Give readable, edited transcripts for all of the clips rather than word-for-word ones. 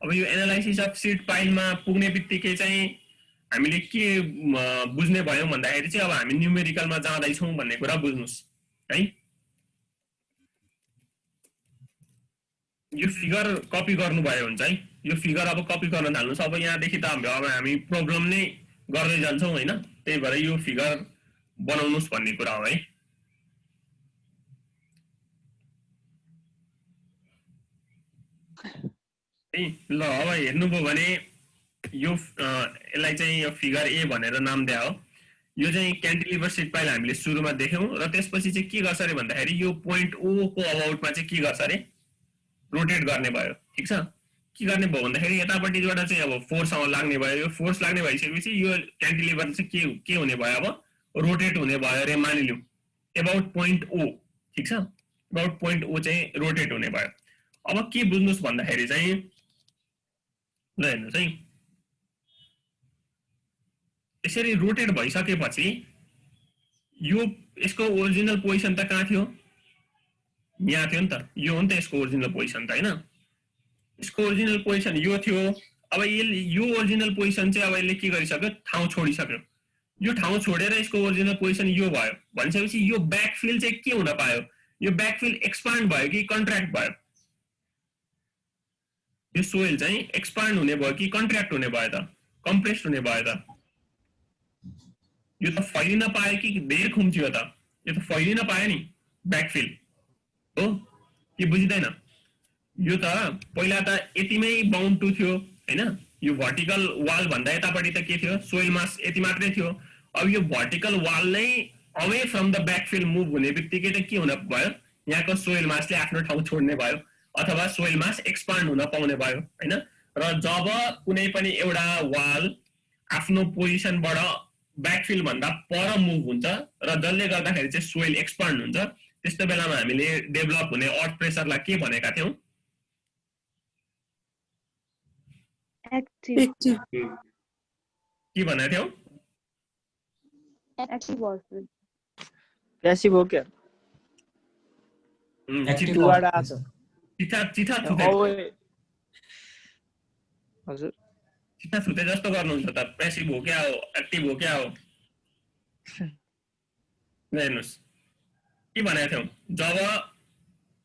अब यो analysis of seed फाइलमा पुग्ने बित्तिकै चाहिँ हामीले के बुझ्ने भयौं भन्दाखेरि चाहिँ अब हामी न्यूमेरिकलमा जाँदैछौँ भन्ने कुरा बुझ्नुस् है। यो फिगर कपी गर्नुभयो हुन्छ है। यो फिगर अब कपी गर्न थाल्नुस्। अब यहाँदेखि त अब हामी प्रोग्राम नै गर्दै जान्छौँ हैन, त्यही भएर यो फिगर बनाउनुस् भन्ने कुरा हो है। ल अब हेर्नुभयो भने यो यसलाई चाहिँ यो फिगर ए भनेर नाम दिया हो। यो चाहिँ क्यान्टिलिभर सीड फाइल हामीले सुरुमा देख्यौं र त्यसपछि चाहिँ के गर्छ रे भन्दाखेरि यो पोइन्ट ओ को अबाउटमा चाहिँ के गर्छ रे रोटेट गर्ने भयो। ठीक छ, के गर्ने भयो भन्दाखेरि यतापट्टिबाट चाहिँ अब फोर्ससँग लाग्ने भयो। यो फोर्स लाग्ने भइसकेपछि यो क्यान्टिलिभर चाहिँ के हुने भयो, अब रोटेट हुने भयो रे मानिलियौं अबाउट पोइन्ट ओ। ठीक छ, अबाउट पोइन्ट ओ चाहिँ रोटेट हुने भयो। अब के बुझ्नुस् भन्दाखेरि चाहिँ ल हेर्नुस् है, यसरी रोटेट भइसकेपछि यो यसको ओरिजिनल पोजिसन त कहाँ थियो, यहाँ थियो नि त। यो हो नि त यसको ओरिजिनल पोजिसन त हैन। यसको ओरिजिनल पोजिसन यो थियो। अब यो ओरिजिनल पोजिसन चाहिँ अब यसले के गरिसक्यो, ठाउँ छोडिसक्यो। यो ठाउँ छोडेर यसको ओरिजिनल पोजिसन यो भयो भनेपछि यो ब्याकफिल चाहिँ के हुन पायो, यो ब्याकफिल एक्सपान्ड भयो कि कन्ट्र्याक्ट भयो। यो सोइल चाहिँ एक्सपान्ड हुने भयो कि कन्ट्र्याक्ट हुने भयो त, कम्प्रेस्ड हुने भयो त। यो त फैलिन पायो कि धेरै खुम्चियो त, यो त फैलिन पायो नि ब्याकफिल हो कि बुझिदैन। यो त पहिला त यतिमै बाउन्ड टु थियो हैन। यो भर्टिकल वाल भन्दा यतापट्टि त के थियो, सोइल मास यति मात्रै थियो। अब यो भर्टिकल वाल नै away from the backfill move हुने बित्तिकै त के हुन भयो, यहाँको सोइल मासले आफ्नो ठाउँ छोड्ने भयो अथवा सोइल मास एक्सपान्ड हुन पाउने भयो हैन। र जब कुनै पनि एउटा वाल आफ्नो पोजिसनबाट ब्याकफिल भन्दा पर मुभ हुन्छ र जसले गर्दाखेरि चाहिँ सोइल एक्सपान्ड हुन्छ, त्यस्तो बेलामा हामीले डेभलप हुने अर्थ प्रेसरलाई के भनेका थियौं, एक्टिभ के भनेका थियौं, एक्टिभ वर्सन प्यासिभ हो क्या, एक्टिभ टुवाडा छ चिठा छुटे हजुर, चिठा छुटे जस्तो गर्नुहुन्छ त। प्यासिभ हो क्या हो, एक्टिभ हो क्या हो, हेर्नुस् के भनेको थियौं, जब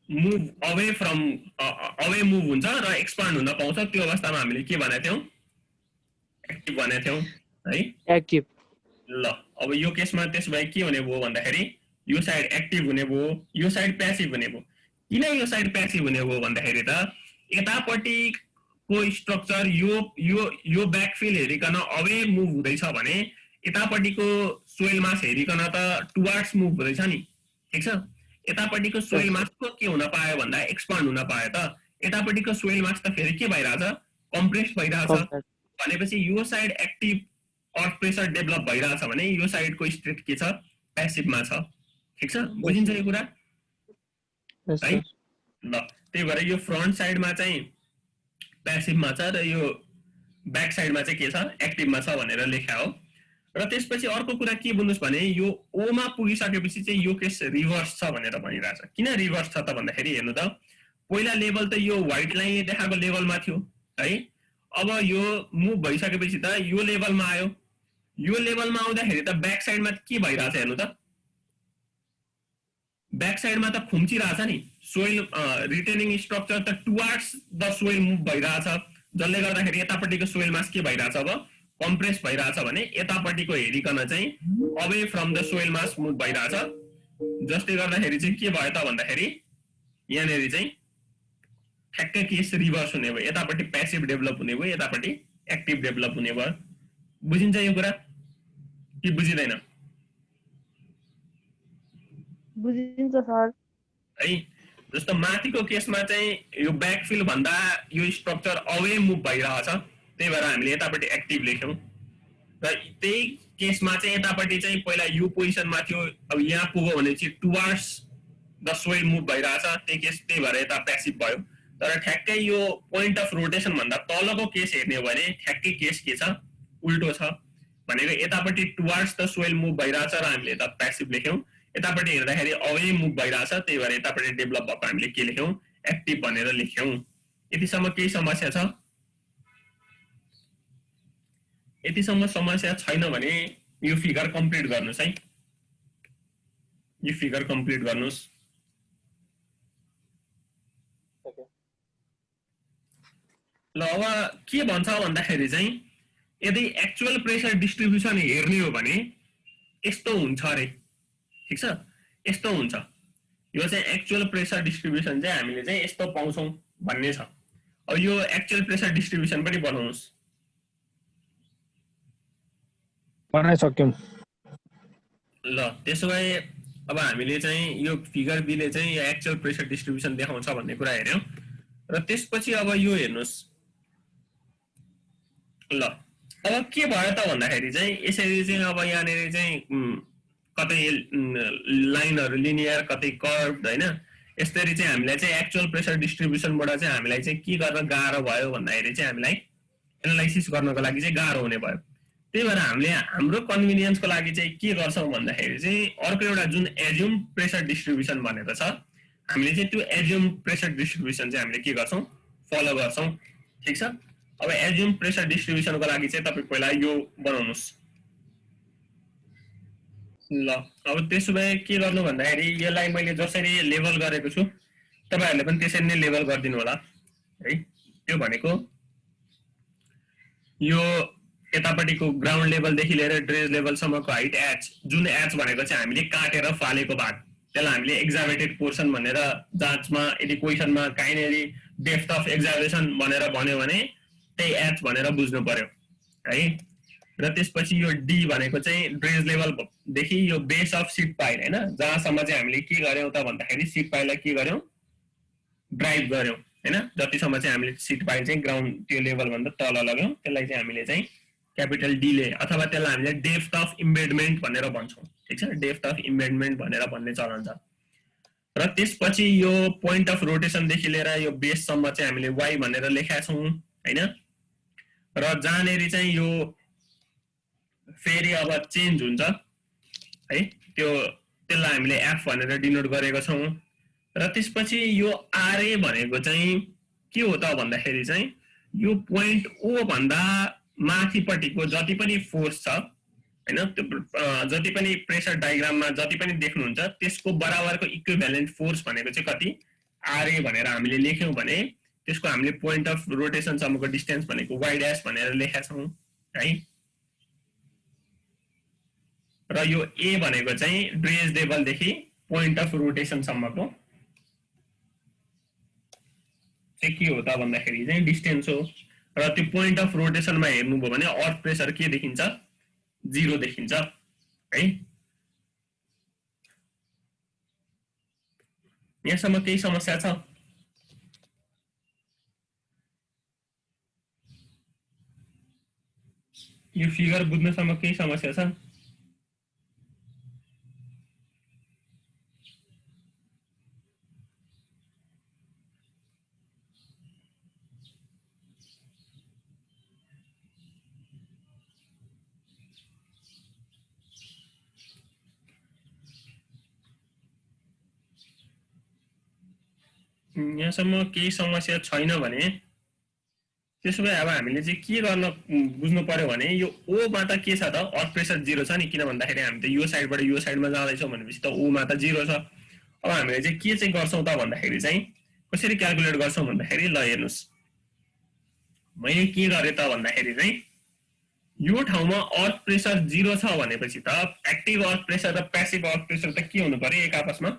move away from away move हुन्छ र एक्सपान्ड हुन पाउँछ त्यो अवस्थामा हामीले के भनेको थियौं, एक्टिभ भनेको थियौं है। एक्टिभ। ल अब यो केसमा त्यसो भए के हुने भयो भन्दाखेरि यो साइड एक्टिभ हुने भयो, यो साइड प्यासिभ हुने भयो। किन यो साइड प्यासिभ हुने भयो भन्दाखेरि त यतापट्टिको स्ट्रक्चर यो ब्याकफिल हेरिकन अवे मुभ हुँदैछ भने यतापट्टिको सोइल मास हेरिकन त टुवार्ड्स मुभ हुँदैछ नि। ठीक छ, यतापट्टिको सोइल मास को के हुन पायो भन्दा एक्सपान्ड हुन पायो त, यतापट्टिको सोइल मास त फेरि के भइरहेछ, कम्प्रेस्ड भइरहेछ भनेपछि यो साइड एक्टिभ अर्थ प्रेसर डेभलप भइरहेछ भने यो साइडको स्टेट के छ, प्यासिभमा छ। ठीक छ, बुझिन्छ यो कुरा है। ल त्यही भएर यो फ्रन्ट साइडमा चाहिँ प्यासिभमा छ र यो ब्याक साइडमा चाहिँ के छ, एक्टिभमा छ भनेर लेख्या हो। र त्यसपछि अर्को कुरा के बुझ्नुस् भने यो ओमा पुगिसकेपछि चाहिँ यो केस रिभर्स छ भनेर भनिरहेछ। किन रिभर्स छ त भन्दाखेरि हेर्नु त, पहिला लेभल त यो व्हाइट लाइनले देखाएको लेभलमा थियो है। अब यो मुभ भइसकेपछि त यो लेभलमा आयो। यो लेभलमा आउँदाखेरि त ब्याक साइडमा के भइरहेछ हेर्नु त, ब्याक साइडमा त खुम्चिरहेछ नि। सोइल रिटेनिङ स्ट्रक्चर त टुवार्ड्स द सोइल मुभ भइरहेछ, जसले गर्दाखेरि यतापट्टिको सोइल मास के भइरहेछ, अब कम्प्रेस भइरहेछ भने यतापट्टिको हेरिकन चाहिँ away from the soil mass move भइरहेछ, जसले गर्दाखेरि चाहिँ के भयो त भन्दाखेरि यहाँनेरि चाहिँ ठ्याक्कै केस रिभर्स हुने भयो। यतापट्टि प्यासिभ डेभलप हुने भयो, यतापट्टि एक्टिभ डेभलप हुने भयो। बुझिन्छ यो कुरा कि बुझिदैन? बुझिन्छ सर है। जस्तो माथिको केसमा चाहिँ यो ब्याकफिल भन्दा यो स्ट्रक्चर अवे मुभ भइरहेछ, त्यही भएर हामीले यतापट्टि एक्टिभ लेख्यौं। र त्यही केसमा चाहिँ यतापट्टि चाहिँ पहिला यो पोजिसनमा थियो, अब यहाँ पुग्यो भने चाहिँ टुवार्ड्स द सोइल मुभ भइरहेछ, त्यही भएर यता प्यासिभ भयो। तर ठ्याक्कै यो पोइन्ट अफ रोटेसन भन्दा तलको केस हेर्ने हो भने ठ्याक्कै केस के छ, उल्टो छ भनेको यतापट्टि टुवार्ड्स द सोइल मुभ भइरहेछ र हामीले यता प्यासिभ लेख्यौं। यतापट्टि हेर्दाखेरि अवे मुभ भइरहेछ, त्यही भएर यतापट्टि डेभलप भएको हामीले के लेख्यौं, एक्टिभ भनेर लेख्यौं। यतिसम्म केही समस्या छ? यतिसम्म समस्या छैन भने यो फिगर कम्प्लिट गर्नुस् है, यो फिगर कम्प्लिट गर्नुस्। ल अब के भन्छ भन्दाखेरि चाहिँ यदि एक्चुअल प्रेसर डिस्ट्रिब्युसन हेर्ने हो भने यस्तो हुन्छ अरे, ठीक छ, यस्तो हुन्छ। यो चाहिँ एक्चुअल प्रेसर डिस्ट्रिब्युसन चाहिँ हामीले चाहिँ यस्तो पाउँछौँ भन्ने छ। अब यो एक्चुअल प्रेसर डिस्ट्रिब्युसन पनि बनाउनुस्। बनाइसक्यौँ। ल त्यसो भए अब हामीले चाहिँ यो फिगर बी ले चाहिँ यो एक्चुअल प्रेसर डिस्ट्रिब्युसन देखाउँछ भन्ने कुरा हेर्यौँ र त्यसपछि अब यो हेर्नुस्। ल अब के भयो त भन्दाखेरि चाहिँ यसरी चाहिँ अब यहाँनिर चाहिँ कतै लाइनहरु लिनियर कतै कर्भ हैन, यसरी चाहिँ हामीलाई चाहिँ एक्चुअल प्रेसर डिस्ट्रिब्युसनबाट चाहिँ हामीलाई चाहिँ के गर्न गाह्रो भयो भन्दाखेरि चाहिँ हामीलाई एनालाइसिस गर्नको लागि चाहिँ गाह्रो हुने भयो। त्यही भएर हामीले हाम्रो कन्भिनियन्सको लागि चाहिँ के गर्छौं भन्दाखेरि चाहिँ अर्को एउटा जुन एज्युम प्रेसर डिस्ट्रिब्युसन भनेको छ, हामीले चाहिँ त्यो एज्युम प्रेसर डिस्ट्रिब्युसन चाहिँ हामीले के गर्छौं फलो गर्छौं, ठीक छ। अब एज्युम प्रेसर डिस्ट्रिब्युसनको लागि चाहिँ तपाई पहिला यो बनाउनुस्। ल अब त्यसो भए के गर्नु भन्दाखेरि यसलाई मैले जसरी लेभल गरेको छु तपाईहरुले पनि त्यसरी नै लेभल गर्दिनु होला है। त्यो भनेको यो यतापटिको ग्राउन्ड लेभल देखि लिएर ड्रेज लेभल सम्मको हाइट h, जुन h भनेको चाहिँ हामीले काटेर फालेको भाग, त्यसलाई हामीले एक्जाभेटेड पोर्सन भनेर जाँचमा यदि क्वेशनमा काइनेरी डेप्थ अफ एक्जाभेसन भनेर भन्यो भने त्यही h भनेर बुझ्नु पर्यो है। र त्यसपछि यो d भनेको चाहिँ ड्रेज लेभल देखि यो बेस अफ सीट पाइल हैन, जहाँसम्म चाहिँ हामीले के गर्यौं त भन्दाखेरि सीट पाइललाई के गर्यौं ड्राइभ गर्यौं हैन। जतिसम्म चाहिँ हामीले सीट पाइल चाहिँ ग्राउन्ड त्यो लेभल भन्दा तल लगायौं त्यसलाई चाहिँ हामीले चाहिँ क्यापिटल डी ले अथवा त्यसलाई हामीले डेप्थ अफ इम्बेडमेन्ट भनेर भन्छौं, ठीक छ। डेप्थ अफ इम्बेडमेन्ट भनेर भन्ने चलन छ। र त्यसपछि यो पोइन्ट अफ रोटेसन देखि लिएर यो बेस सम्म चाहिँ हामीले y भनेर लेखेका छौं हैन। र जहाँनेरि चाहिँ यो फेरि अब चेन्ज हुन्छ है, त्यो त्यसलाई हामीले f भनेर डिनोट गरेको छौं। र त्यसपछि यो RA भनेको चाहिँ के हो त भन्दाखेरि चाहिँ यो पोइन्ट O भन्दा माथिपट्टिको जति पनि फोर्स छ हैन, त्यो जति पनि प्रेसर डायग्राममा जति पनि देख्नुहुन्छ त्यसको बराबरको इक्विभ्यालेन्ट फोर्स भनेको चाहिँ कति RA भनेर हामीले लेख्यौं भने त्यसको हामीले पोइन्ट अफ रोटेसन सम्मको डिस्टेन्स भनेको y डैश भनेर लेखेका छौं है। र यो A भनेको चाहिँ ड्रेज लेभल देखि पोइन्ट अफ रोटेसन सम्मको चाहिँ के हो त भन्दाखेरि चाहिँ डिस्टेन्स हो। र त्यो पोइन्ट अफ रोटेसनमा हेर्नुभयो भने अर्थ प्रेसर के देखिन्छ 0 देखिन्छ है। यहाँसम्म केही समस्या छ? यो फिगर बुझ्नसम्म केही समस्या छ? यहाँसम्म केही समस्या छैन भने त्यसो भए अब हामीले चाहिँ के गर्न बुझ्नु पर्यो भने यो O मा त के छ त अर्थ प्रेसर 0 छ नि, किन भन्दाखेरि हामी त यो साइडबाट यो साइडमा जाँदैछौँ भनेपछि त O मा त 0 छ। अब हामीले चाहिँ के चाहिँ गर्छौं त भन्दाखेरि चाहिँ कसरी क्याल्कुलेट गर्छौं भन्दाखेरि ल हेर्नुस्, मैले के गरे त भन्दाखेरि चाहिँ यो ठाउँमा अर्थ प्रेसर 0 छ भनेपछि त एक्टिभ अर्थ प्रेसर र प्यासिभ अर्थ प्रेसर त के हुनु पर्यो एक आपसमा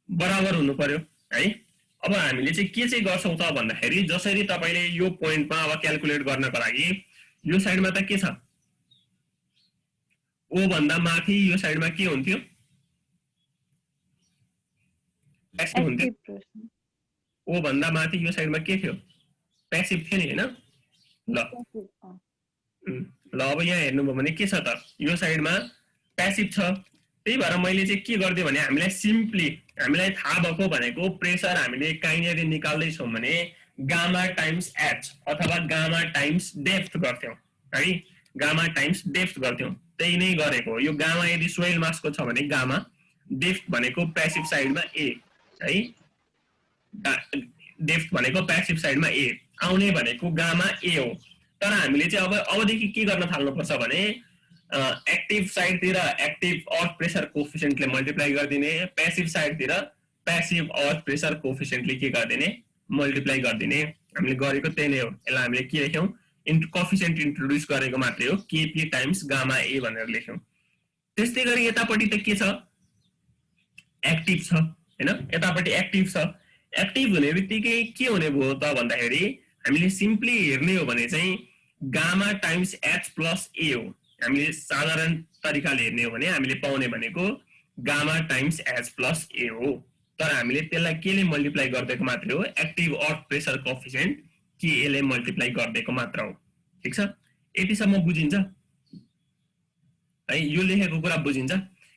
बराबर हुनु पर्यो है। अब हामीले चाहिँ के चाहिँ गर्छौं त भन्दाखेरि जसरी तपाईले यो पोइन्टमा अब क्याल्कुलेट गर्नको लागि यो साइडमा त के छ O भन्दा माथि यो साइडमा के हुन्थ्यो प्यासिभ हुन्थ्यो, O भन्दा माथि यो साइडमा के थियो प्यासिभ थियो नि हैन। ल अब यहाँ हेर्नुभयो भने के छ त यो साइडमा प्यासिभ छ। त्यही भएर मैले चाहिँ के गर्दिए भने हामीलाई सिम्पली हामीलाई थाहा भएको भनेको प्रेसर हामीले काइनेरी निकाल्दै छौं भने गामा टाइम्स h अथवा गामा टाइम्स डेप्थ गर्थ्यौं है, गामा टाइम्स डेप्थ गर्थ्यौं। त्यही नै गरेको। यो गामा यदि सोइल मासको छ भने गामा, डेप्थ भनेको प्यासिभ साइडमा a है, डेप्थ भनेको प्यासिभ साइडमा a, आउने भनेको गामा a हो। तर हामीले चाहिँ अबदेखि के गर्न थाल्नुपर्छ भने एक्टिभ साइडतिर एक्टिभ अर्थ प्रेसर कोफिसिएन्टले मल्टिप्लाई गरिदिने, प्यासिभ साइडतिर प्यासिभ अर्थ प्रेसर कोफिसिएन्टले के गरिदिने मल्टिप्लाई गरिदिने। हामीले गरेको त्यही नै हो। यसलाई हामीले के लेख्यौं कोफिसिएन्ट इन्ट्रोड्युस गरेको मात्रै हो, केपी टाइम्स गामा ए भनेर लेख्यौं। त्यस्तै गरी यतापट्टि त के छ एक्टिभ छ हैन, यतापट्टि एक्टिभ छ। एक्टिभ हुने बित्तिकै के हुने भयो त भन्दाखेरि हामीले सिम्पली हेर्ने हो भने चाहिँ गामा टाइम्स एच प्लस ए हो। हामीले साधारण तरिकाले हेर्ने हो भने हामीले पाउने भनेको गामा टाइम्स एच प्लस ए हो, तर हामीले त्यसलाई केले मल्टिप्लाई गर्दिएको मात्रै हो, एक्टिभ अर्थ प्रेसर कोफिसिएन्ट के एले मल्टिप्लाई गर्दिएको मात्र हो। ठीक छ, यतिसम्म बुझिन्छ है, यो लेखेको कुरा बुझिन्छ।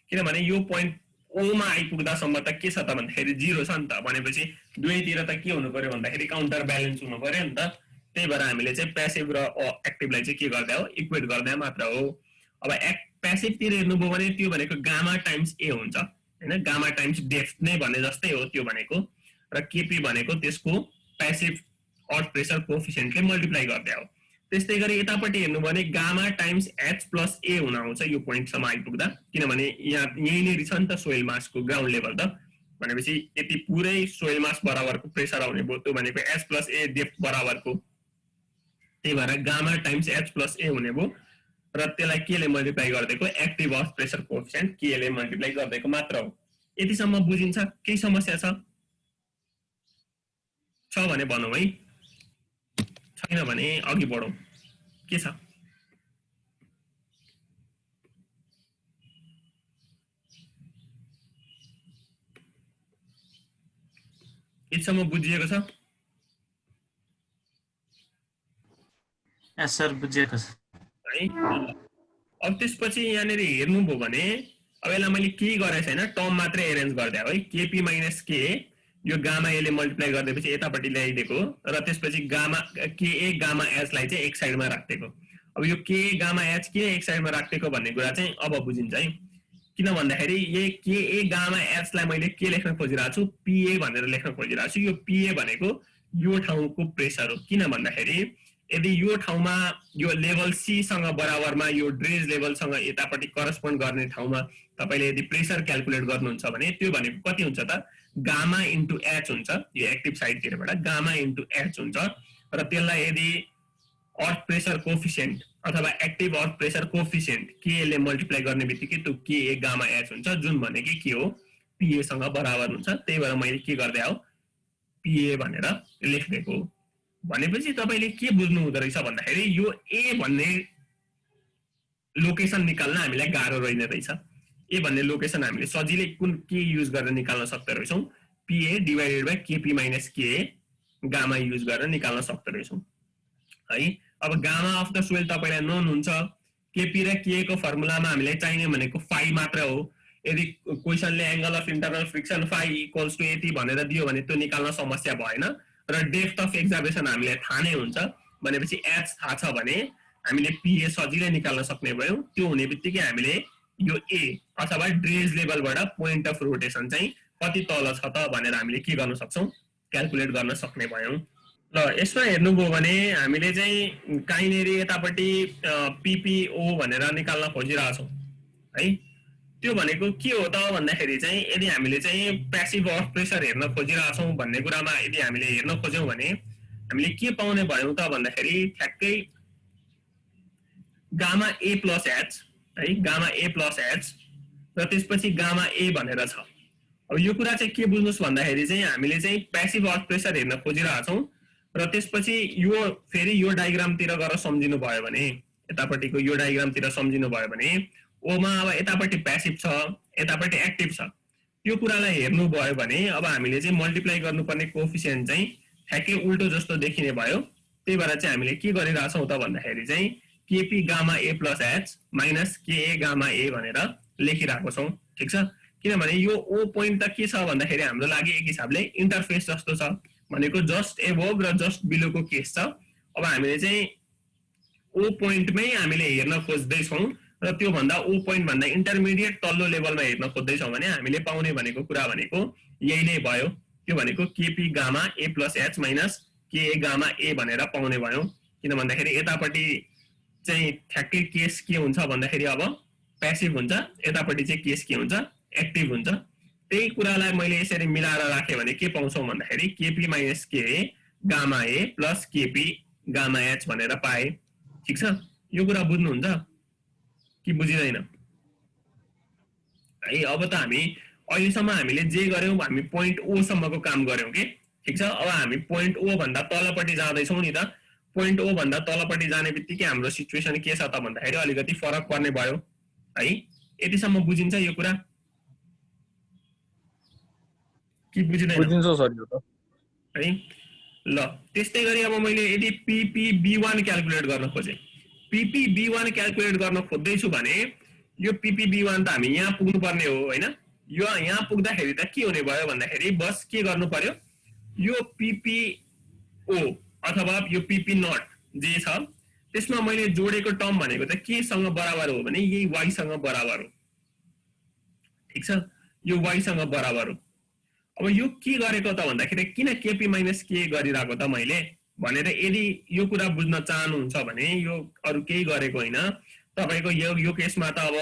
किनभने यो पोइन्ट ओ मा आइपुग्दासम्म त के छ त भन्दाखेरि 0 छ नि त, भनेपछि दुवैतिर त के हुनु पर्यो भन्दाखेरि काउन्टर ब्यालेन्स हुनु पर्यो नि त। त्यही भएर हामीले चाहिँ प्यासिभ र एक्टिभलाई चाहिँ के गर्दा हो इक्वेट गर्दा मात्र हो। अब प्यासिभतिर हेर्नुभयो भने त्यो भनेको गामा टाइम्स ए हुन्छ हैन, गामा टाइम्स डेप्थ नै भने जस्तै हो त्यो भनेको, र केपी भनेको त्यसको प्यासिभ अर्थ प्रेसर कोफिसिएन्टले मल्टिप्लाई गर्दा हो। त्यस्तै गरी यतापट्टि हेर्नु भने गामा टाइम्स एच प्लस ए हुन आउँछ यो पोइन्टसम्म आइपुग्दा, किनभने यही नै छ नि त सोइल मासको ग्राउन्ड लेभल त, भनेपछि यति पुरै सोइल मास बराबरको प्रेसर आउने भयो, त्यो भनेको एच प्लस ए डेप्थ बराबरको। त्यही भएर गामा टाइम्स एच प्लस ए हुने भयो, र त्यसलाई केले मल्टिप्लाई गरिदिएको एक्टिभ अर्थ प्रेसर कोफिसिएन्ट केले मल्टिप्लाई गरिदिएको मात्र हो। यतिसम्म बुझिन्छ? केही समस्या छ भने भनौँ है, छैन भने अघि बढौँ। के छ? यतिसम्म बुझिएको छ? सर बुझिएको छ है। अब त्यसपछि यहाँनिर हेर्नुभयो भने अब यसलाई मैले के गरेको छैन, टर्म मात्रै एरेन्ज गरिदिए है, केपी माइनस के यो गामा एले मल्टिप्लाई गरिदिएपछि यतापट्टि ल्याइदिएको, र त्यसपछि गामा के ए गामा एचलाई चाहिँ एक साइडमा राखिदिएको। अब यो के गामा एच किन एक साइडमा राखिदिएको भन्ने कुरा चाहिँ अब बुझिन्छ है। किन भन्दाखेरि यही के ए गामा एचलाई मैले के लेख्न खोजिरहेको छु, पिए भनेर लेख्न खोजिरहेको छु। यो पिए भनेको यो ठाउँको प्रेसर हो। किन भन्दाखेरि यदि यो ठाउँमा यो लेभल सी सँग बराबरमा यो ड्रेज लेभलसँग यतापट्टि करस्पोन्ड गर्ने ठाउँमा तपाईले यदि प्रेसर क्याल्कुलेट गर्नुहुन्छ भने त्यो भनेको कति हुन्छ त, गामा इन्टु एच हुन्छ। यो एक्टिभ साइडतिरबाट गामा इन्टु एच हुन्छ, र त्यसलाई यदि अर्थ प्रेसर कोफिसिएन्ट अथवा एक्टिभ अर्थ प्रेसर कोफिसिएन्ट के ले मल्टिप्लाई गर्ने बित्तिकै त्यो के ए गामा एच हुन्छ, जुन भनेको के हो पिए सँग बराबर हुन्छ। त्यही भएर मैले के गर्दै हो पिए भनेर लेखिदिएको। भनेपछि तपाईले के बुझ्नु हुँदो रहेछ भन्दाखेरि यो ए भन्ने लोकेसन निकाल्न हामीलाई गाह्रो रहेन रहेछ। ए भन्ने लोकेसन हामीले सजिलै कुन के युज गरेर निकाल्न सक्दो रहेछौँ, पिए डिवाइडेड बाइ केपी माइनस के गामा युज गरेर निकाल्न सक्दो रहेछौँ है। अब गामा अफ द सोइल तपाईलाई नोन हुन्छ, केपी र के को फर्मुलामा हामीलाई चाहिने भनेको फाइ मात्र हो। यदि क्वेशनले angle of internal friction phi equals to यति भनेर दियो भने त्यो निकाल्न समस्या भएन, र डेप्थ अफ एक्जाभेसन हामीले थाहा नै हुन्छ भनेपछि एच थाहा छ भने हामीले पिए सजिलै निकाल्न सक्ने भयौँ। त्यो हुने बित्तिकै हामीले यो ए अथवा ड्रेज लेभलबाट पोइन्ट अफ रोटेसन चाहिँ कति तल छ त भनेर हामीले के गर्न सक्छौँ क्याल्कुलेट गर्न सक्ने भयौँ। ल यसमा हेर्नुभयो भने हामीले चाहिँ काहीँनेरि यतापट्टि पिपिओ भनेर निकाल्न खोजिरहेछौँ है। त्यो भनेको के हो त भन्दाखेरि चाहिँ यदि हामीले चाहिँ प्यासिभ अर्थ प्रेसर हेर्न खोजिरहेछौँ भन्ने कुरामा यदि हामीले हेर्न खोज्यौँ भने हामीले के पाउने भयौँ त भन्दाखेरि ठ्याक्कै गामा ए प्लस एच है, गामा ए प्लस एच र त्यसपछि गामा ए भनेर छ। अब यो कुरा चाहिँ के बुझ्नुहोस् भन्दाखेरि चाहिँ हामीले चाहिँ प्यासिभ अर्थ प्रेसर हेर्न खोजिरहेछौँ, र त्यसपछि यो फेरि यो डायग्रामतिर गएर सम्झिनु भयो भने, यतापट्टिको यो डायग्रामतिर सम्झिनु भयो भने ओमा अब यतापट्टि प्यासिभ छ यतापट्टि एक्टिभ छ। त्यो कुरालाई हेर्नु भयो भने अब हामीले चाहिँ मल्टिप्लाई गर्नुपर्ने कोफिसिएन्ट चाहिँ ठ्याक्कै उल्टो जस्तो देखिने भयो। त्यही भएर चाहिँ हामीले के गरिरहेछौँ त भन्दाखेरि चाहिँ केपी गामा ए प्लस एच माइनस केए गामा ए भनेर लेखिरहेको छौँ। ठिक छ, किनभने यो ओ पोइन्ट त के छ भन्दाखेरि हाम्रो लागि एक हिसाबले इन्टरफेस जस्तो छ, भनेको जस्ट एबोभ र जस्ट बिलोको केस छ। अब हामीले चाहिँ ओ पोइन्टमै हामीले हेर्न खोज्दैछौँ, र त्यो भन्दा ओ पोइन्ट भन्दा इन्टरमिडिएट तल्लो लेभलमा हेर्न खोज्दैछौँ भने हामीले पाउने भनेको कुरा भनेको यही नै भयो। त्यो भनेको केपी गामा ए प्लस एच माइनस के गामा ए भनेर पाउने भयौँ। किन भन्दाखेरि यतापट्टि चाहिँ ठ्याक्कै केस के हुन्छ भन्दाखेरि अब प्यासिभ हुन्छ, यतापट्टि चाहिँ केस के हुन्छ एक्टिभ हुन्छ। त्यही कुरालाई मैले यसरी मिलाएर राखेँ भने के पाउँछौँ भन्दाखेरि केपी माइनस के गामा ए प्लस केपी गामा एच भनेर पाएँ। ठिक छ, यो कुरा बुझ्नुहुन्छ कि बुझिँदैन है? अब त हामी अहिलेसम्म हामीले जे गर्यौँ हामी पोइन्ट ओ सम्मको काम गर्यौँ कि। ठिक छ, अब हामी पोइन्ट ओ भन्दा तलपट्टि जाँदैछौँ नि त। पोइन्ट ओ भन्दा तलपट्टि जाने बित्तिकै हाम्रो सिचुएसन के छ त भन्दाखेरि अलिकति फरक पर्ने भयो है। यतिसम्म बुझिन्छ यो कुरा कि बुझिँदैन बुझिन्छ सर यो त है? ल त्यस्तै गरी अब मैले यदि PPB1 क्याल्कुलेट गर्न खोजेँ, PPB1 क्याल्कुलेट गर्न खोज्दैछु भने यो PPB1 त हामी यहाँ पुग्नु पर्ने हो हैन? यो यहाँ पुग्दाखेरि त के हुने भयो भन्दाखेरि बस के गर्नु पर्यो, यो PPO अथवा यो PP0 जे छ त्यसमा मैले जोडेको टर्म भनेको त के सँग बराबर हो भने यही y सँग बराबर हो। ठिक छ, यो y सँग बराबर हो। अब यो के गरेको त भन्दाखेरि किन केपी माइनस के गरिरहेको त मैले भनेर यदि यो कुरा बुझ्न चाहनुहुन्छ भने यो अरु केही गरेको होइन। तपाईको यो केसमा त अब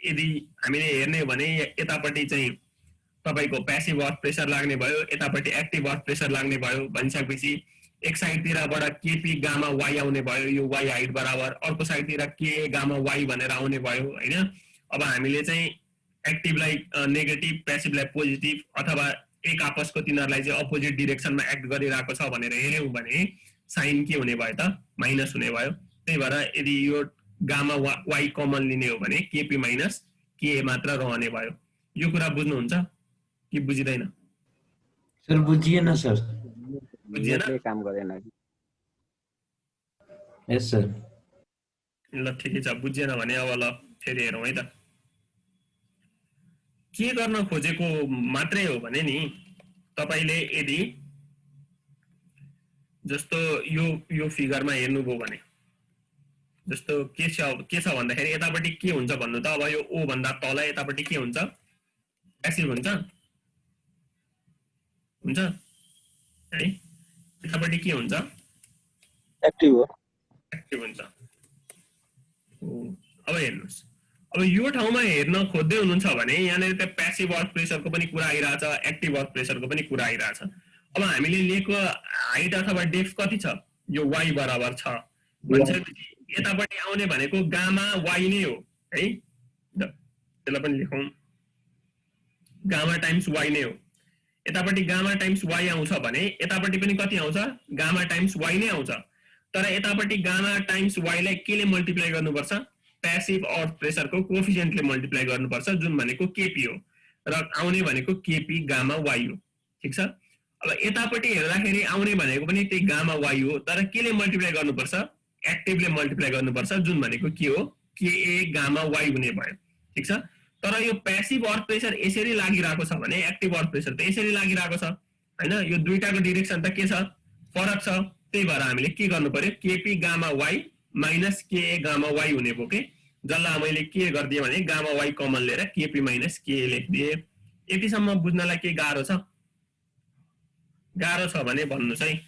यदि हामीले हेर्ने हो भने यतापट्टि चाहिँ तपाईको प्यासिभ वर्क प्रेसर लाग्ने भयो, यतापट्टि एक्टिभ वर्क प्रेसर लाग्ने भयो भनिसकेपछि एक साइडतिरबाट केपी गामा वाई आउने भयो, यो वाई हाइट बराबर, अर्को साइडतिर के गामा वाई भनेर आउने भयो हैन। अब हामीले चाहिँ एक्टिभलाई नेगेटिभ, प्यासिभलाई पोजिटिभ अथवा एक आपसको तिनीहरूलाई चाहिँ अपोजिट डिरेक्सनमा एक्ट गरिरहेको छ भनेर हेर्यौँ भने साइन के हुने भयो त माइनस हुने भयो। त्यही भएर यदि यो गामा वाई कमन लिने हो भने केपी माइनस के मात्र रहने भयो। यो कुरा बुझ्नुहुन्छ कि बुझिँदैन? Sir बुझिएन sir. बुझिएन? काम गरेन। यस सर। ल ठिकै छ, बुझिएन भने अब ल फेरि हेरौँ है त। के गर्न खोजेको मात्रै हो भने नि तपाईले यदि जस्तो यो फिगरमा हेर्नुभयो भने जस्तो के छ भन्दाखेरि यतापट्टि के हुन्छ भन्नु त। अब यो ओ भन्दा तल यतापट्टि के हुन्छ प्यासिभ हुन्छ है, यतापट्टि के हुन्छ एक्टिभ हो, एक्टिभ हुन्छ। अब हेर्नुस्, अब यो ठाउँमा हेर्न खोज्दै हुनुहुन्छ भने यहाँनिर त प्यासिभ वर्क प्रेसरको पनि कुरा आइरहेछ, एक्टिभ वर्क प्रेसरको पनि कुरा आइरहेछ। अब हामीले लिएको हाइट अथवा डेप्थ कति छ, यो y बराबर छ भन्छपछि यतापट्टि आउने भनेको गामा y नै हो है। त्यसलाई पनि लेखौँ, गामा टाइम्स y नै हो। यतापट्टि गामा टाइम्स y आउँछ भने यतापट्टि पनि कति आउँछ, गामा टाइम्स y नै आउँछ। तर यतापट्टि गामा टाइम्स y लाई केले मल्टिप्लाई गर्नुपर्छ, प्यासिभ अर्थ प्रेसरको कोएफिसिएन्टले मल्टिप्लाई गर्नुपर्छ जुन भनेको केपी हो र आउने भनेको केपी गामा वाई हो। ठिक छ, अब यतापट्टि हेर्दाखेरि आउने भनेको पनि त्यही गामा वाई हो, तर केले मल्टिप्लाई गर्नुपर्छ, एक्टिभले मल्टिप्लाई गर्नुपर्छ जुन भनेको के हो के गामा वाई हुने भयो। ठिक छ, तर यो प्यासिभ अर्थ प्रेसर यसरी लागिरहेको छ भने एक्टिभ अर्थ प्रेसर त यसरी लागिरहेको छ हैन। यो दुईटाको डिरेक्सन त के छ, फरक छ। त्यही भएर हामीले के गर्नु पर्यो, केपी गामा वाई माइनस के गामा वाई हुने भयो के। जसलाई मैले के गर्दिएँ भने गामा वाई कमन लिएर केपी माइनस के लेखिदिएँ। यतिसम्म बुझ्नलाई के गाह्रो छ? गाह्रो छ भने भन्नुहोस् है।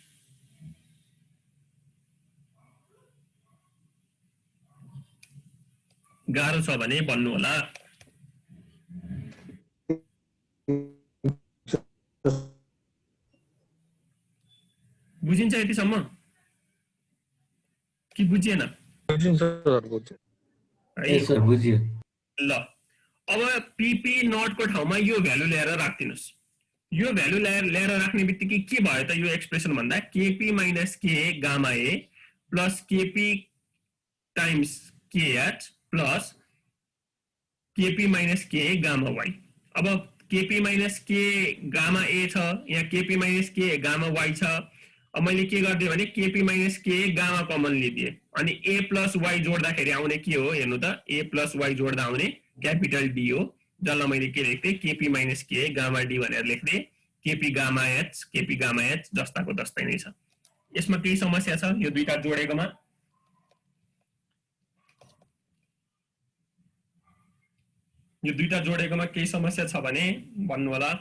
गाह्रो छ भने भन्नु होला। बुझिन्छ यतिसम्म कि बुझिएन? बुझिन्छ सर, बुझ्छ। यस सर बुझियो। ल अब PP नट को ठाउँमा यो भ्यालु ल्याएर राख्दिनुस्। यो भ्यालु ल्याएर राख्ने बित्तिकै के भयो त यो एक्सप्रेसन भन्दा केपी माइनस के गामा ए प्लस केपी टाइम्स के एच प्लस केपी माइनस के गामा वाई। अब केपी माइनस के गामा ए छ, यहाँ केपी माइनस के गामा वाई छ। अब मैले के गर्दिएँ भने केपी माइनस के गामा कमन लिदिएँ अनि ए प्लस वाई जोड्दाखेरि आउने के हो हेर्नु त, ए प्लस वाई जोड्दा आउने क्यापिटल डी हो। जसलाई मैले के लेख्थेँ, केपी माइनस के गामा डी भनेर लेख्थेँ। केपी गामा एच जस्ताको जस्तै नै छ। यसमा केही समस्या छ यो दुईटा जोडेकोमा? यो दुईटा जोडेकोमा केही समस्या छ भने भन्नु होला।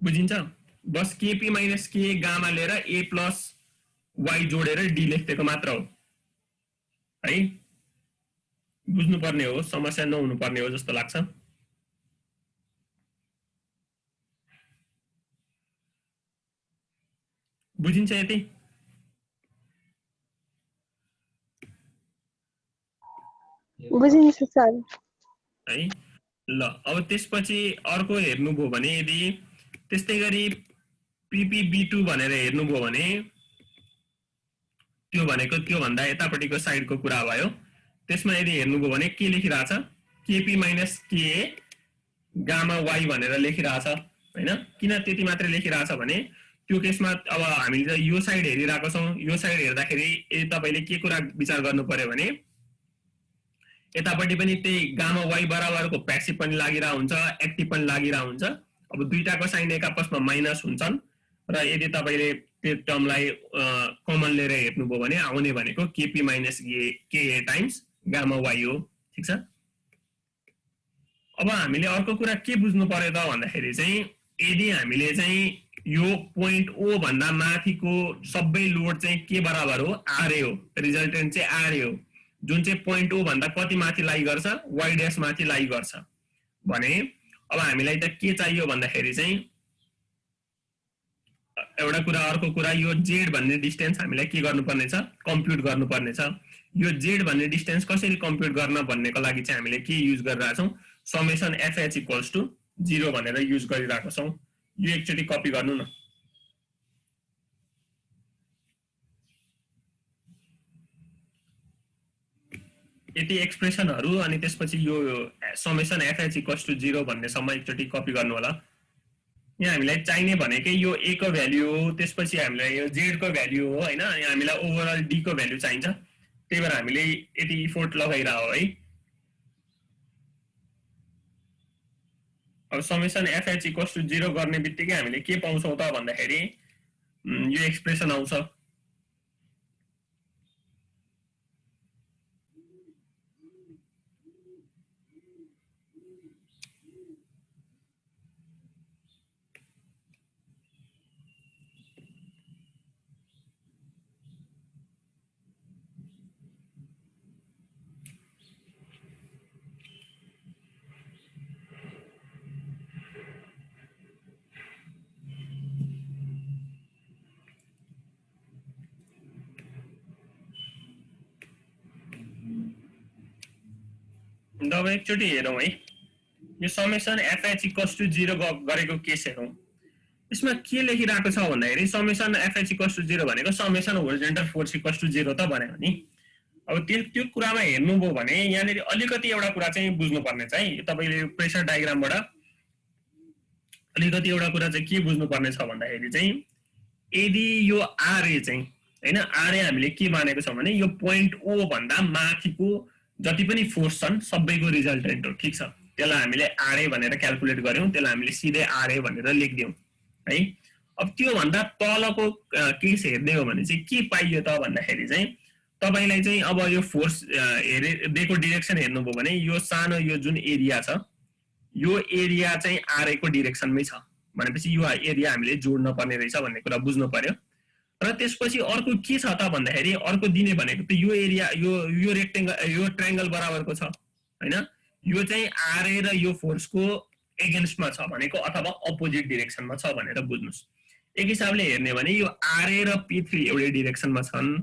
बुझिन्छ बस केपी माइनस के गामा लिएर ए प्लस वाई जोडेर डी लेखिदिएको मात्र हो है बुझ्नुपर्ने हो समस्या नहुनुपर्ने हो जस्तो लाग्छ बुझिन्छ यति बुझिन्छ सर है ल अब त्यसपछि अर्को हेर्नुभयो भने यदि त्यस्तै गरी PPB2 भनेर हेर्नुभयो भने त्यो भनेको त्यो भन्दा यतापट्टिको साइडको कुरा भयो त्यसमा यदि हेर्नुभयो भने के लेखिरहेछ केपी माइनस के गामा वाई भनेर लेखिरहेछ हैन किन त्यति मात्रै लेखिरहेछ भने त्यो केसमा अब हामीले यो साइड हेरिरहेको छौं यो साइड हेर्दाखेरि तपाईले के कुरा विचार गर्नु पर्यो भने यतापट्टि पनि त्यही गामा वाई बराबरको प्यासिभ पनि लागिरा हुन्छ एक्टिभ पनि लागिरा हुन्छ अब दुईटाको साइन एक आपसमा माइनस हुन्छन् र यदि तपाईले त्यो टर्मलाई कमन लिएर हेर्नुभयो भने आउने भनेको केपी माइनस के टाइम्स गामा वाई हो ठीक छ अब हामीले अर्को कुरा के बुझ्नु पर्यो त भन्दाखेरि चाहिँ यदि हामीले चाहिँ यो पोइन्ट ओ भन्दा माथिको सबै लोड चाहिँ के बराबर हो आरए हो रिजल्टेन्ट चाहिँ आरए हो जुन चाहिँ पोइन्ट ओ भन्दा कति माथि लाई गर्छ वाई ड्याश माथि लाई गर्छ भने अब हामीलाई त के चाहियो भन्दाखेरि चाहिँ एउटा कुरा अर्को कुरा यो जेड भन्ने डिस्टेन्स हामीलाई के गर्नुपर्ने छ कम्प्युट गर्नुपर्ने छ यो जेड भन्ने डिस्टेन्स कसरी कम्प्युट गर्न भन्नेको लागि चाहिँ हामीले के युज गरिरहेका छौं समेसन एफएच इक्वल्स टु 0 भनेर युज गरिरहेका छौं यो एकचोटी कपी गर्नु न यति एक्सप्रेसनहरु अनि त्यसपछि यो समेसन एफएच इक्वल्स टु 0 भन्ने सम्म एकचोटी कपी गर्नु होला यहाँ हामीलाई चाहिने भनेकै यो a को भ्यालु हो त्यसपछि हामीलाई यो z को भ्यालु हो हैन अनि हामीलाई ओभरअल d को भ्यालु चाहिन्छ त्यही भएर हामीले यति इफोर्ट लगाइरा हो है अब समेसन एफएच इक्वल्स टु 0 गर्ने बित्तिकै हामीले के पाउँछौं त भन्दाखेरि यो एक्सप्रेसन आउँछ अब एकचोटी हेरौं है यो समेसन एफएच इक्वल्स टु 0 गरेको केस हेरौं यसमा के लेखिरहेको छ भन्दाखेरि समेसन एफएच इक्वल्स टु 0 भनेको समेसन होरिजोन्टल फोर्स इक्वल्स टु 0 त भन्यो नि अब त्यो कुरामा हेर्नुभयो भने यहाँनेरि अलिकति एउटा कुरा चाहिँ बुझ्नु पर्ने चाहिँ तपाईले प्रेशर डायग्रामबाट अलिकति एउटा कुरा चाहिँ के बुझ्नु पर्ने छ भन्दाखेरि चाहिँ यदि यो आरए चाहिँ हैन आरए हामीले के मानेको छौं भने यो पोइन्ट ओ भन्दा माथिको जति पनि फोर्स छन् सबैको रिजल्टेन्ट हो ठीक छ त्यसलाई हामीले आरए भनेर क्याल्कुलेट गर्यौं त्यसलाई हामीले सिधै आरए भनेर लेख्दियौं है अब त्यो भन्दा तलको केस हेर्ने हो भने चाहिँ के पाइयो त भन्दाखेरि चाहिँ तपाईलाई चाहिँ अब यो फोर्स दिएको डाइरेक्सन हेर्नुभयो भने यो सानो यो जुन एरिया छ यो एरिया चाहिँ आरए को डाइरेक्सनमै छ भनेपछि यो एरिया हामीले जोड्न पर्ने रहेछ भन्ने कुरा बुझ्नु पर्यो र त्यसपछि अर्को के छ त भन्दाखेरि अर्को दिने भनेको त यो एरिया यो रेक्टेंगल यो ट्रायंगल बराबरको छ हैन यो चाहिँ आरए र यो फोर्सको एगेन्स्टमा छ भनेको अथवा अपोजिट डाइरेक्सनमा छ भनेर बुझ्नुस् एक हिसाबले हेर्ने भने यो आरए र p3 एउटै डाइरेक्सनमा छन्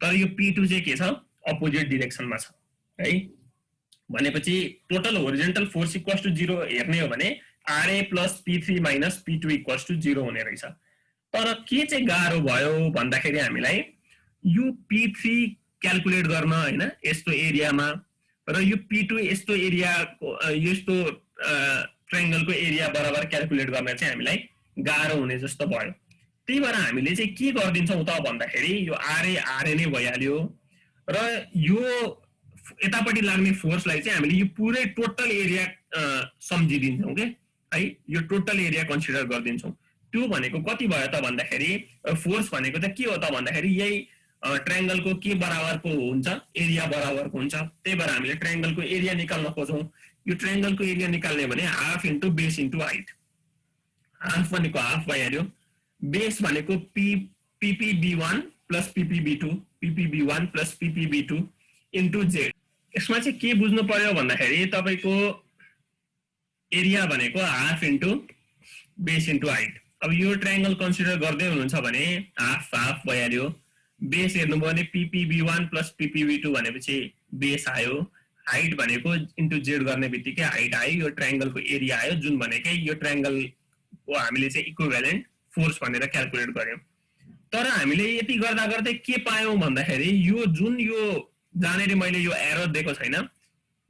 तर यो p2 चाहिँ के छ अपोजिट डाइरेक्सनमा छ है भनेपछि total horizontal force equals to 0 हेर्ने हो भने RA plus p3 minus p2 equals to 0 हुने रहेछ तर के चाहिँ गाह्रो भयो भन्दाखेरि हामीलाई यो p3 क्याल्कुलेट गर्न हैन यस्तो एरियामा र यो p2 यस्तो एरियाको यस्तो ट्रायंगलको एरिया बराबर क्याल्कुलेट गर्न चाहिँ हामीलाई गाह्रो हुने जस्तो भयो त्यही भएर हामीले चाहिँ के गर्दिन्छौं त भन्दाखेरि यो आरए नै भइहाल्यो र यो यतापट्टि लाग्ने फोर्सलाई चाहिँ हामीले यो पुरै टोटल एरिया सम्झिदिन्छौं के है यो टोटल एरिया कन्सिडर गर्दिन्छौं त्यो भनेको कति भयो त भन्दाखेरि फोर्स भनेको त के हो त भन्दाखेरि यही ट्रायंगलको के बराबरको हुन्छ एरिया बराबरको हुन्छ त्यही भएर हामीले ट्रायंगलको एरिया निकाल्न खोजौं यो ट्रायंगलको एरिया निकाल्ने भने half into base into height half भनेको हाफ भइहाल्यो, बेस भनेको PPB1 plus PPB2 PPB1 plus PPB2 into Z. यसमा चाहिँ के बुझ्नु पर्यो भन्दाखेरि तपाईको एरिया भनेको half into base into height. अब यो ट्रायंगल कन्सिडर गर्दै हुनुहुन्छ भने हाफ हाफ भइहाल्यो, बेस हेर्नुभयो भने PPB1 प्लस PPB2 भनेपछि बेस आयो, हाइट भनेको इन्टु जेड गर्ने बित्तिकै हाइट आयो, यो ट्रायंगलको एरिया आयो, जुन भनेकै यो ट्रायंगलको हामीले चाहिँ इक्विभ्यालेन्ट फोर्स भनेर क्याल्कुलेट गर्यौं। तर हामीले यति गर्दा गर्दै के पायौं भन्दाखेरि यो जुन यो जहाँनेरि मैले यो एरो दिएको छैन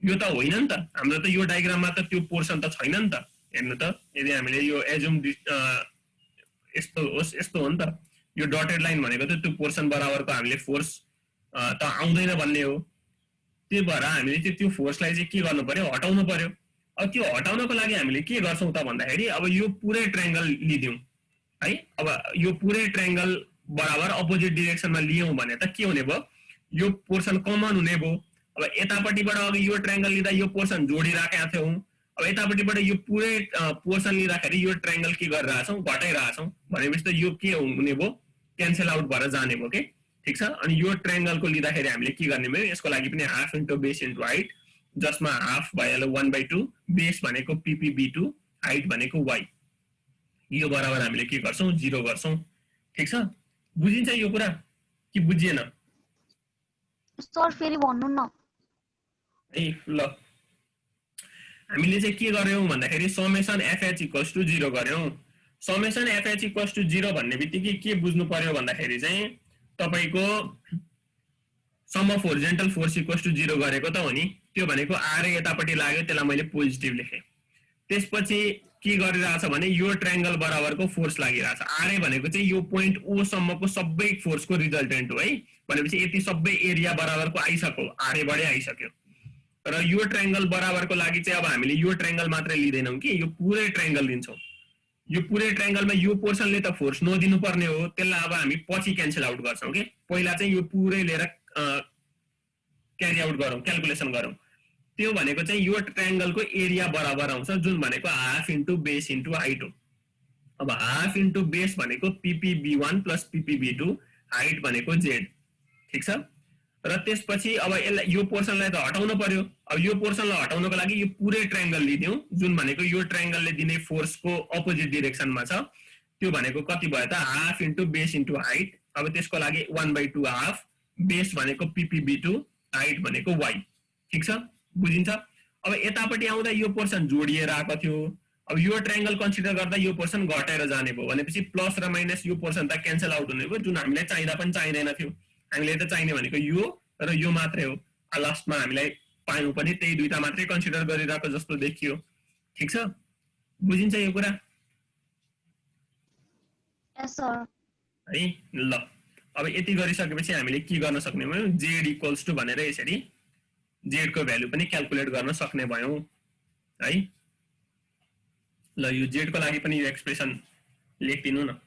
यो त होइन नि त, हाम्रो त यो डायग्राममा त त्यो पोर्सन त छैन नि त। हेर्नु त, यदि हामीले यो एजुम यस्तो होस् यस्तो हो नि त, यो डटेड लाइन भनेको त त्यो पोर्सन बराबरको हामीले फोर्स त आउँदैन भन्ने हो। त्यो भएर हामीले चाहिँ त्यो फोर्सलाई चाहिँ के गर्नु पर्यो, हटाउनु पर्यो। अब त्यो हटाउनको लागि हामीले के गर्छौं त भन्दाखेरि अब यो पुरै ट्रायंगल लिदियौं है। अब यो पुरै ट्रायंगल बराबर अपोजिट डाइरेक्सनमा लियौं भने त के हुने भयो, यो पोर्सन कमन हुने भयो। अब यतापट्टिबाट अघि यो ट्रायंगल लिँदा यो पोर्सन जोडिराखेका थियौं, अब यतापट्टिबाट यो पुरै पोर्सन लिँदाखेरि यो ट्रायंगल के गरिरहेछौं, घटाइरहेछौं भनेपछि त यो के हुने भयो, क्यान्सल आउट भएर जाने भयो के। ठीक छ, अनि यो ट्रायंगलको लिँदाखेरि हामीले के गर्ने भयो, यसको लागि पनि half into base into height, जसमा हाफ भइहाल्यो 1/2, बेस भनेको PPB2, हाइट भनेको y, यो बराबर हामीले के गर्छौं, 0 गर्छौं। ठीक छ, बुझिन्छ यो कुरा कि बुझिएन सर? फेरि भन्नु न है। ल हामीले चाहिँ के गर्यौं भन्दाखेरि समेसन FH = 0 गर्यौं। समेसन FH = 0 भन्ने बित्तिकै के बुझ्नु पर्यो भन्दाखेरि चाहिँ तपाईको सम अफ होरिजेन्टल फोर्स = 0 गरेको त हो नि, त्यो भनेको RA यतापट्टि लाग्यो, त्यसलाई मैले पोजिटिभ लेखेँ। त्यसपछि के गरिरहेछ भने यो ट्रायंगल बराबरको फोर्स लागिरहेछ। RA भनेको चाहिँ यो पोइन्ट O सम्मको सबै फोर्सको रिजल्टेन्ट हो है, भनेपछि यति सबै एरिया बराबरको आइसक्यो, RA बढे आइसक्यो। र यो ट्रायंगल बराबरको लागि चाहिँ अब हामीले यो ट्रायंगल मात्रै लिदैनौं कि यो पुरै ट्रायंगल लिन्छौं। यो पुरै ट्रायंगलमा यो पोर्सनले त फोर्स नदिनु पर्ने हो, त्यसलाई अब हामी पछि क्यान्सल आउट गर्छौं के। पहिला चाहिँ यो पुरै लिएर क्यारी आउट गरौँ, क्याल्कुलेसन गरौँ। त्यो भनेको चाहिँ यो ट्रायंगलको एरिया बराबर आउँछ, जुन भनेको half into base into height हो। अब हाफ इन्टु बेस भनेको PPB1 प्लस PPB2, हाइट भनेको z। ठीक छ, र त्यसपछि अब यसलाई यो पोर्सनलाई त हटाउनु पर्यो। अब यो पोर्सनलाई हटाउनको लागि यो पुरै ट्रायंगल लिदियौं, जुन भनेको यो ट्रायंगलले दिने फोर्सको अपोजिट डाइरेक्सनमा छ, त्यो भनेको कति भयो त, half into base into height. अब त्यसको लागि 1/2 हाफ, बेस भनेको PPB2, हाइट भनेको y। ठीक छ, बुझिन्छ। अब यतापट्टि आउँदा यो पोर्सन जोडिएर आएको थियो, अब यो ट्रायंगल कन्सिडर गर्दा यो पोर्सन घटाएर जाने भयो, भनेपछि प्लस र माइनस यो पोर्सन त क्यान्सल आउट हुने भयो, जुन हामीलाई चाहिदा पनि चाहिदैन थियो। हामीले त चाहिने भनेको यो र यो मात्रै हो। लास्टमा हामीलाई पायौं पनि त्यही दुईटा मात्रै कन्सिडर गरिरहेको जस्तो देखियो। ठीक छ, बुझिन्छ यो कुरा यस सर है। ल अब यति गरिसकेपछि हामीले के गर्न सक्ने भयौं, z = भनेर यसरी z को भ्यालु पनि क्याल्कुलेट गर्न सक्ने भयौं है। ल यो z को लागि पनि यो एक्सप्रेसन लेखिदिनु न।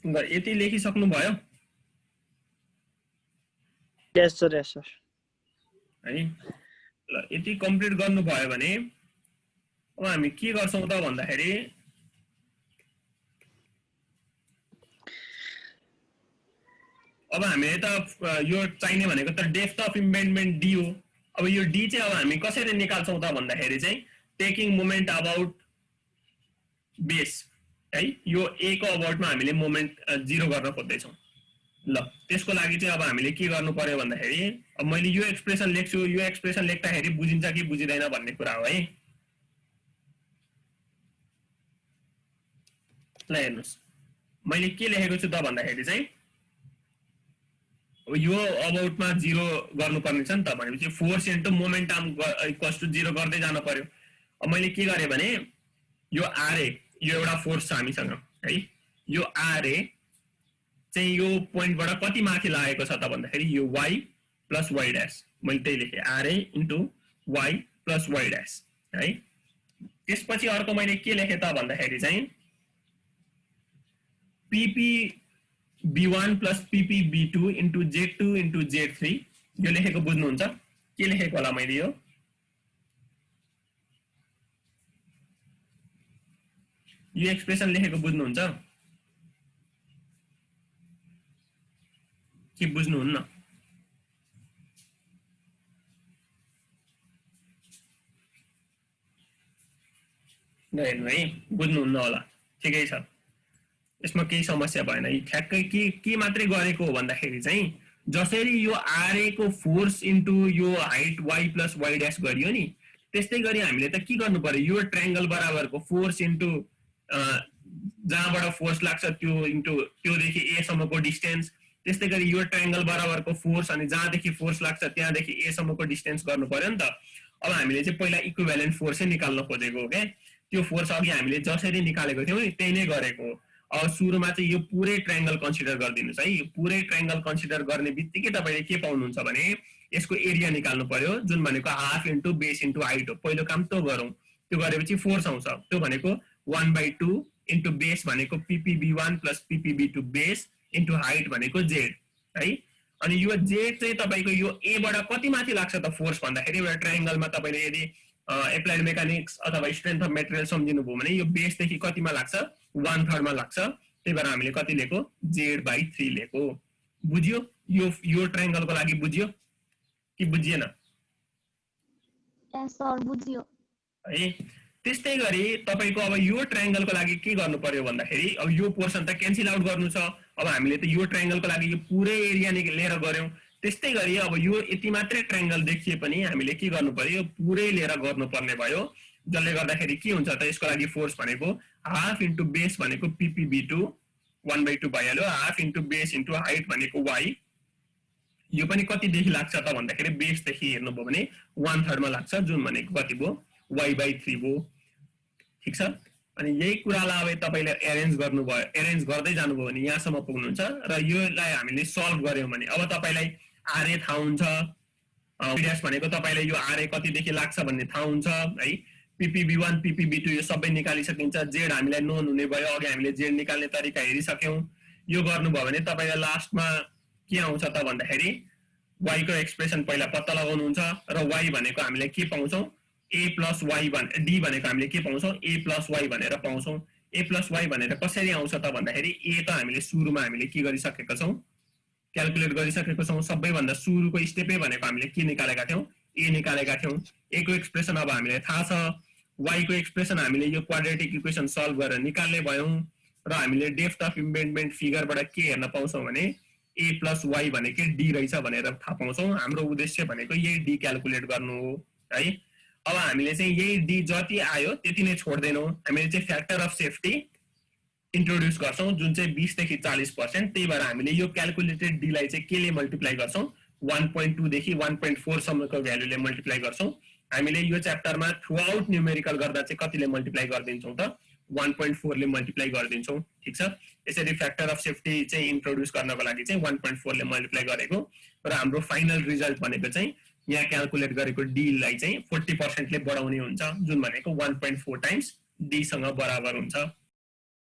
यति लेखिसक्नु भयो यस सर है। ल यति कम्प्लिट गर्नु भयो भने अब हामी के गर्छौं त भन्दाखेरि अब हामीले त यो चाहिने भनेको त डेप्थ अफ इम्बेडमेन्ट D हो। अब यो D चाहिँ अब हामी कसरी निकाल्छौं त भन्दाखेरि चाहिँ टेकिङ मोमेन्ट अबाउट बेस है, यो A को अबाउटमा हामीले मोमेन्ट 0 गर्न खोज्दै छौं। ल त्यसको लागि चाहिँ अब हामीले के गर्नु पर्यो भन्दाखेरि अब मैले यो एक्सप्रेसन लेख्छु, यो एक्सप्रेसन लेख्दाखेरि बुझिन्छ कि बुझिदैन भन्ने कुरा हो है। ल हेर्नुस् मैले के लेखेको छु त भन्दाखेरि चाहिँ अब यो अबाउटमा 0 गर्नुपर्ने छ नि त, भनेपछि फोर्स इन्टु मोमेन्टम = 0 गर्दै जानु पर्यो। अब मैले के गरे भने यो RA, यो एउटा फोर्स छ हामीसँग है, यो RA चाहिँ यो पोइन्टबाट कति माथि लागेको छ त भन्दाखेरि यो y प्लस y ड्याश मैले त्यही लेखेँ RA into y plus y dash है। त्यसपछि अर्को मैले के लेखेँ त भन्दाखेरि चाहिँ PP_B1 plus PP_B2 into Z2 into Z3 यो लेखेको बुझ्नुहुन्छ? के लेखेको होला मैले यो एक्सप्रेसन लेखेको बुझ्नुहुन्छ के बुझ्नुहुन्न? हेर्नु है बुझ्नुहुन्न होला, ठिकै छ, यसमा केही समस्या भएन। ठ्याक्कै के मात्रै गरेको हो भन्दाखेरि चाहिँ जसरी यो RA को फोर्स इन्टु यो height y plus y dash गरियो नि त्यस्तै गरी हामीले त के गर्नु पर्यो यो ट्रायंगल बराबरको फोर्स इन्टु जहाँबाट फोर्स लाग्छ त्यो इन्टु त्योदेखि a सम्मको डिस्टेन्स, त्यस्तै गरी यो ट्रायंगल बराबरको फोर्स अनि जहाँदेखि फोर्स लाग्छ त्यहाँदेखि a सम्मको डिस्टेन्स गर्नु पर्यो नि त। अब हामीले चाहिँ पहिला इक्विभ्यालेन्ट फोर्सै निकाल्न खोजेको हो के, त्यो फोर्स अघि हामीले जसरी निकालेको थियौं नि त्यही नै गरेको। अब सुरुमा चाहिँ यो पुरै ट्रायंगल कन्सिडर गरिदिनुस् है। यो पुरै ट्रायंगल कन्सिडर गर्ने बित्तिकै तपाईले के पाउनुहुन्छ भने यसको एरिया निकाल्नु पर्यो जुन भनेको half into base into height हो। पहिलो काम त्यो गरौँ, त्यो गरेपछि फोर्स आउँछ, त्यो भनेको 1/2 इन्टु बेस भनेको PP_B1 plus PP_B2 base into height भनेको z है। अनि यो z चाहिँ तपाईको यो a बाट कति माथि लाग्छ त फोर्स भन्दाखेरि एउटा ट्रायंगलमा तपाईले यदि एप्लाइड मेकानिक्स अथवा स्ट्रेन्थ अफ मटेरियल सम्झिनु भयो भने यो बेस देखि कतिमा लाग्छ 1/3 मा लाग्छ, त्यही भएर हामीले कति लेखो z/3 लेखो। बुझ्यो? यो ट्रायंगलको लागि बुझ्यो कि बुझिएन? यस सर बुझ्यो है। त्यस्तै गरी तपाईको अब यो ट्रायंगलको लागि के गर्नु पर्यो भन्दाखेरि अब यो पोर्सन त क्यान्सल आउट गर्नु छ। अब हामीले त यो ट्रायंगलको लागि यो पुरै एरिया लिएर गर्यौं, त्यस्तै गरी अब यो यति मात्रै ट्रायंगल देखिए पनि हामीले के गर्नु पर्यो पुरै लिएर गर्नुपर्ने भयो, जसले गर्दाखेरि के हुन्छ त यसको लागि फोर्स भनेको हाफ इन्टु बेस भनेको PP_B2 1/2 भइहाल्यो, half into base into height भनेको y, यो पनि कति देखि लाग्छ त भन्दाखेरि बेस देखि हेर्नु भयो भने 1/3 मा लाग्छ जुन भनेको कति भयो y/3 भयो, ठीक छ। अनि यही कुरालाई अब तपाईले एरेन्ज गर्दै जानुभयो भने यहाँसम्म पुग्नुहुन्छ र योलाई हामीले सल्भ गर्यौं भने अब तपाईलाई RA थाहा हुन्छ, ड्याश भनेको तपाईलाई यो RA कति देखि लाग्छ भन्ने थाहा हुन्छ है। PP_B1 PP_B2 यो सबै निकालिसकिन्छ, z हामीलाई नोन हुने भयो, अघि हामीले z निकाल्ने तरिका हेरिसक्यौं। यो गर्नुभयो भने तपाईलाई लास्टमा के आउँछ त भन्दाखेरि y को एक्सप्रेसन पहिला पत्ता लगाउनुहुन्छ र y भनेको हामीले के पाउँछौं a प्लस y d भनेको हामीले के पाउँछौं a प्लस y भनेर पाउँछौं। a प्लस y भनेर कसरी आउँछ त भन्दाखेरि a त हामीले सुरुमा हामीले के गरिसकेका छौं क्याल्कुलेट गरिसकेको छौं। सबैभन्दा सुरुको स्टेपै भनेको हामीले के निकालेका थियौं a निकालेका थियौं। a को एक्सप्रेसन अब हामीलाई थाहा छ, y को एक्सप्रेसन हामीले यो क्वाड्रेटिक इक्वेसन सल्भ गरेर निकाल्ने भयौं र हामीले डेप्थ अफ इम्बेडमेन्ट फिगरबाट के हेर्न पाउँछौं भने a प्लस y भनेको d रहेछ भनेर थाहा पाउँछौं। हाम्रो उद्देश्य भनेको यही d क्याल्कुलेट गर्नु हो है। अब हामीले चाहिँ यही d जति आयो त्यति नै छोड्दैनौं, हामीले चाहिँ फ्याक्टर अफ सेफ्टी इन्ट्रोड्युस गर्छौं जुन चाहिँ 20 देखि 40%। त्यही भएर हामीले यो क्याल्कुलेटेड d लाई चाहिँ केले मल्टिप्लाई गर्छौं 1.2 देखि 1.4 सम्मको भ्यालुले मल्टिप्लाई गर्छौं। हामीले यो च्याप्टरमा थ्रु आउट न्यूमेरिकल गर्दा चाहिँ कतिले मल्टिप्लाई गर्दिन्छौं त 1.4 ले मल्टिप्लाई गर्दिन्छौं, ठीक छ। यसरी फ्याक्टर अफ सेफ्टी चाहिँ इन्ट्रोड्युस गर्नको लागि चाहिँ 1.4 ले मल्टिप्लाई गरेको र हाम्रो फाइनल रिजल्ट भनेको चाहिँ यहाँ क्याल्कुलेट गरेको d लाई चाहिँ 40% ले बढाउने हुन्छ जुन भनेको 1.4 टाइम्स d सँग बराबर हुन्छ।